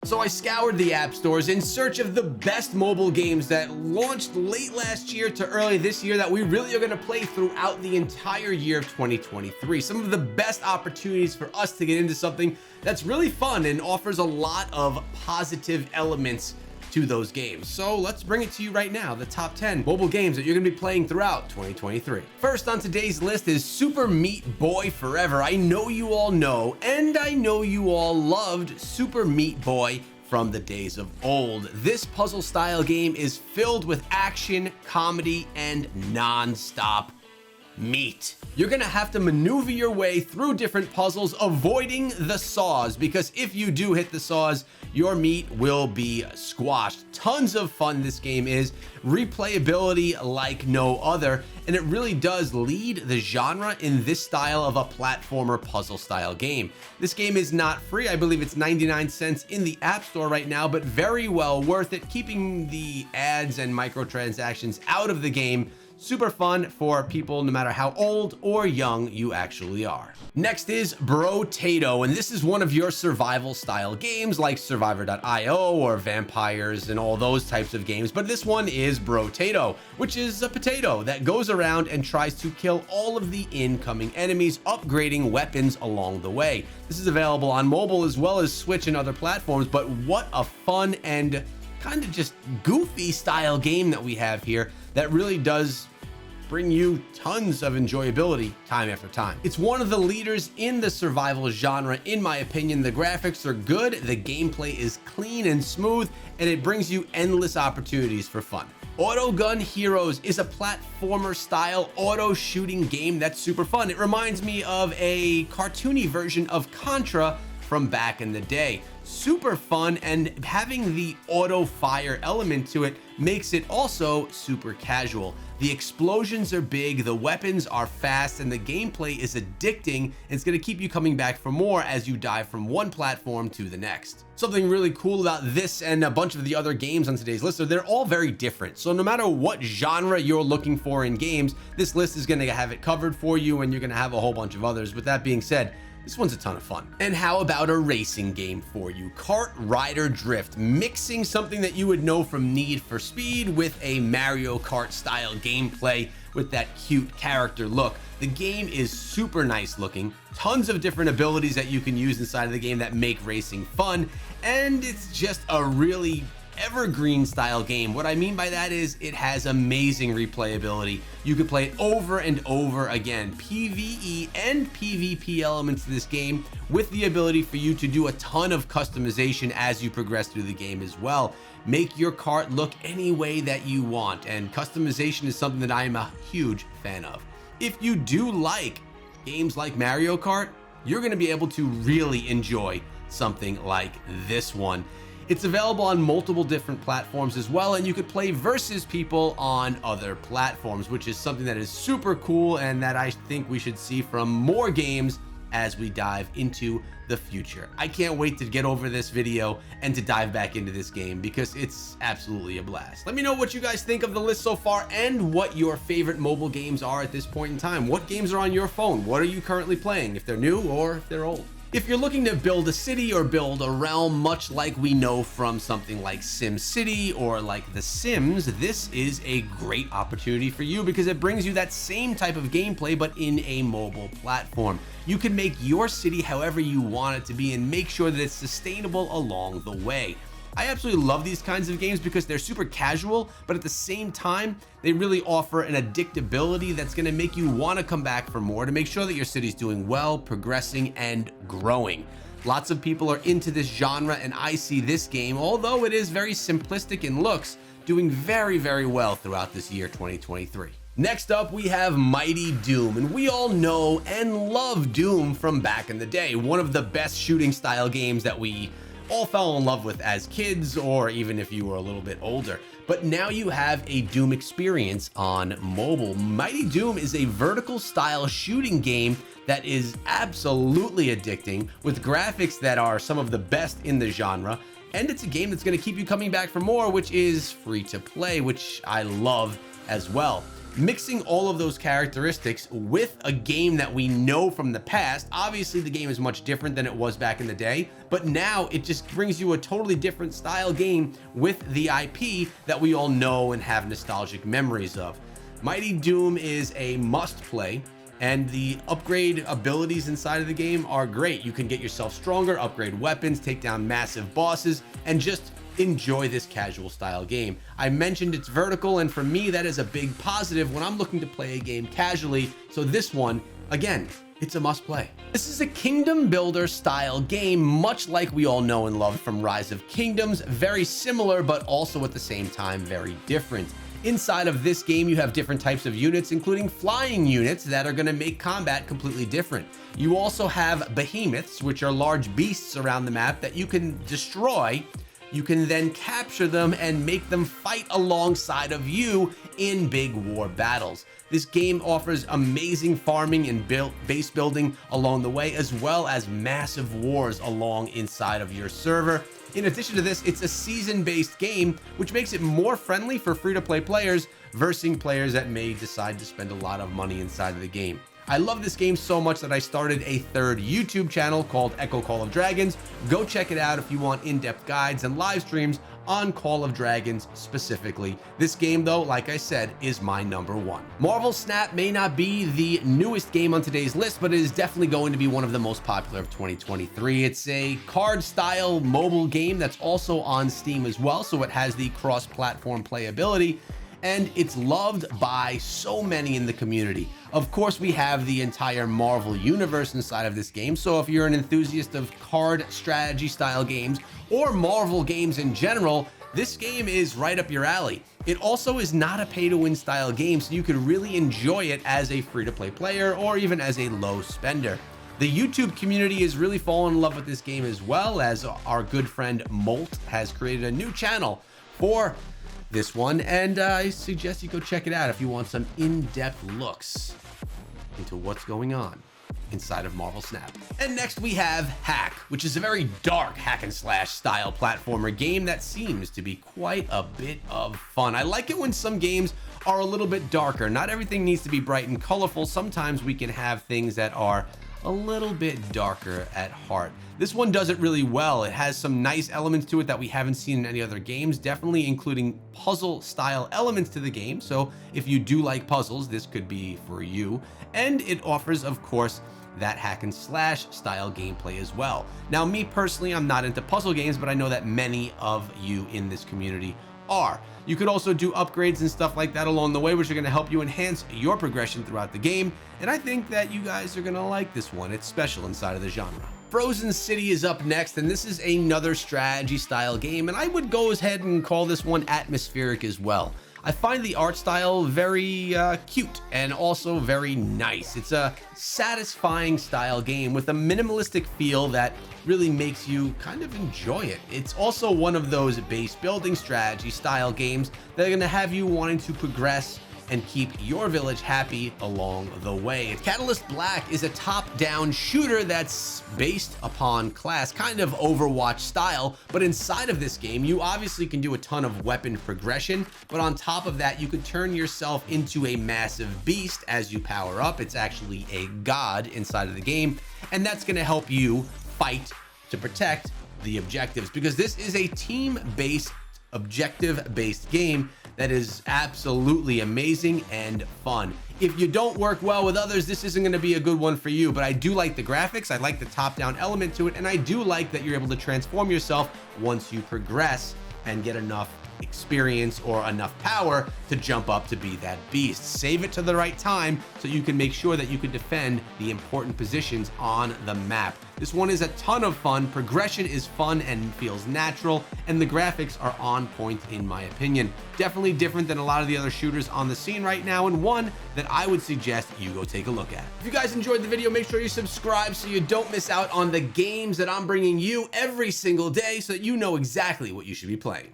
So I scoured the app stores in search of the best mobile games that launched late last year to early this year that we really are going to play throughout the entire year of 2023. Some of the best opportunities for us to get into something that's really fun and offers a lot of positive elements to those games. So let's bring it to you right now, the top 10 mobile games that you're going to be playing throughout 2023. First on today's list is Super Meat Boy Forever. I know you all know, and I know you all loved Super Meat Boy from the days of old. This puzzle style game is filled with action, comedy, and non-stop meat. You're gonna have to maneuver your way through different puzzles, avoiding the saws, because if you do hit the saws, your meat will be squashed. Tons of fun this game is, replayability like no other, and it really does lead the genre in this style of a platformer puzzle style game. This game is not free. I believe it's 99 cents in the App Store right now, but very well worth it, keeping the ads and microtransactions out of the game. Super fun for people no matter how old or young you actually are. Next is Broto, and this is one of your survival style games like Survivor.io or Vampires and all those types of games, but this one is Broto, which is a potato that goes around and tries to kill all of the incoming enemies, upgrading weapons along the way. This is available on mobile as well as Switch and other platforms, but what a fun and kind of just goofy style game that we have here that really does bring you tons of enjoyability time after time. It's one of the leaders in the survival genre, in my opinion. The graphics are good, the gameplay is clean and smooth, and it brings you endless opportunities for fun. Autogun Heroes is a platformer style auto shooting game that's super fun. It reminds me of a cartoony version of Contra from back in the day. Super fun, and having the auto fire element to it makes it also super casual. The explosions are big, the weapons are fast, and the gameplay is addicting. It's going to keep you coming back for more as you dive from one platform to the next. Something really cool about this and a bunch of the other games on today's list are they're all very different. So no matter what genre you're looking for in games, this list is going to have it covered for you, and you're going to have a whole bunch of others. With that being said, this one's a ton of fun. And how about a racing game for you? Kart Rider Drift, mixing something that you would know from Need for Speed with a Mario Kart style gameplay with that cute character look. The game is super nice looking, tons of different abilities that you can use inside of the game that make racing fun, and it's just a really evergreen style game. What I mean by that is it has amazing replayability. You can play it over and over again. PvE and PvP elements to this game with the ability for you to do a ton of customization as you progress through the game as well. Make your kart look any way that you want, and customization is something that I am a huge fan of. If you do like games like Mario Kart, you're going to be able to really enjoy something like this one. It's available on multiple different platforms as well, and you could play versus people on other platforms, which is something that is super cool and that I think we should see from more games as we dive into the future. I can't wait to get over this video and to dive back into this game because it's absolutely a blast. Let me know what you guys think of the list so far and what your favorite mobile games are at this point in time. What games are on your phone? What are you currently playing, if they're new or if they're old? If you're looking to build a city or build a realm, much like we know from something like SimCity or like The Sims, this is a great opportunity for you because it brings you that same type of gameplay but in a mobile platform. You can make your city however you want it to be and make sure that it's sustainable along the way. I absolutely love these kinds of games because they're super casual, but at the same time, they really offer an addictability that's going to make you want to come back for more to make sure that your city's doing well, progressing, and growing. Lots of people are into this genre, and I see this game, although it is very simplistic in looks, doing very, very well throughout this year 2023. Next up, we have Mighty Doom, and we all know and love Doom from back in the day. One of the best shooting style games that we all fell in love with as kids, or even if you were a little bit older. But now you have a Doom experience on mobile. Mighty Doom is a vertical style shooting game that is absolutely addicting with graphics that are some of the best in the genre. And it's a game that's going to keep you coming back for more, which is free to play, which I love as well. Mixing all of those characteristics with a game that we know from the past. Obviously, the game is much different than it was back in the day, but now it just brings you a totally different style game with the IP that we all know and have nostalgic memories of. Mighty Doom is a must play, and the upgrade abilities inside of the game are great. You can get yourself stronger, upgrade weapons, take down massive bosses, and just enjoy this casual style game. I mentioned it's vertical, and for me, that is a big positive when I'm looking to play a game casually. So this one, again, it's a must play. This is a kingdom builder style game, much like we all know and love from Rise of Kingdoms. Very similar, but also at the same time, very different. Inside of this game, you have different types of units, including flying units that are going to make combat completely different. You also have behemoths, which are large beasts around the map that you can destroy. You can then capture them and make them fight alongside of you in big war battles. This game offers amazing farming and base building along the way, as well as massive wars along inside of your server. In addition to this, it's a season-based game, which makes it more friendly for free-to-play players versus players that may decide to spend a lot of money inside of the game. I love this game so much that I started a third YouTube channel called Echo Call of Dragons. Go check it out if you want in-depth guides and live streams on Call of Dragons specifically. This game, though, like I said, is my #1. Marvel Snap may not be the newest game on today's list, but it is definitely going to be one of the most popular of 2023. It's a card-style mobile game that's also on Steam as well, so it has the cross-platform playability, and it's loved by so many in the community. Of course, we have the entire Marvel universe inside of this game, so if you're an enthusiast of card strategy style games or Marvel games in general, this game is right up your alley. It also is not a pay-to-win style game, so you could really enjoy it as a free-to-play player or even as a low spender. The YouTube community is really falling in love with this game, as well as our good friend Molt has created a new channel for this one, and I suggest you go check it out if you want some in-depth looks into what's going on inside of Marvel Snap. And next we have Hack, which is a very dark hack and slash style platformer game that seems to be quite a bit of fun. I like it when some games are a little bit darker. Not everything needs to be bright and colorful. Sometimes we can have things that are a little bit darker at heart. This one does it really well. It has some nice elements to it that we haven't seen in any other games, definitely including puzzle style elements to the game. So if you do like puzzles, this could be for you. And it offers, of course, that hack and slash style gameplay as well. Now, me personally, I'm not into puzzle games, but I know that many of you in this community are. You could also do upgrades and stuff like that along the way, which are going to help you enhance your progression throughout the game. And I think that you guys are going to like this one. It's special inside of the genre. Frozen City is up next, and this is another strategy style game, and I would go ahead and call this one atmospheric as well. I find the art style very cute and also very nice. It's a satisfying style game with a minimalistic feel that really makes you kind of enjoy it. It's also one of those base building strategy style games that are going to have you wanting to progress and keep your village happy along the way. Catalyst Black is a top-down shooter that's based upon class, kind of Overwatch style, but inside of this game, you obviously can do a ton of weapon progression, but on top of that, you could turn yourself into a massive beast as you power up. It's actually a god inside of the game, and that's gonna help you fight to protect the objectives, because this is a team-based, objective-based game that is absolutely amazing and fun. If you don't work well with others, this isn't going to be a good one for you, but I do like the graphics, I like the top-down element to it, and I do like that you're able to transform yourself once you progress and get enough experience or enough power to jump up to be that beast. Save it to the right time so you can make sure that you can defend the important positions on the map. This one is a ton of fun. Progression is fun and feels natural, and the graphics are on point in my opinion. Definitely different than a lot of the other shooters on the scene right now, and one that I would suggest you go take a look at. If you guys enjoyed the video, make sure you subscribe so you don't miss out on the games that I'm bringing you every single day, so that you know exactly what you should be playing.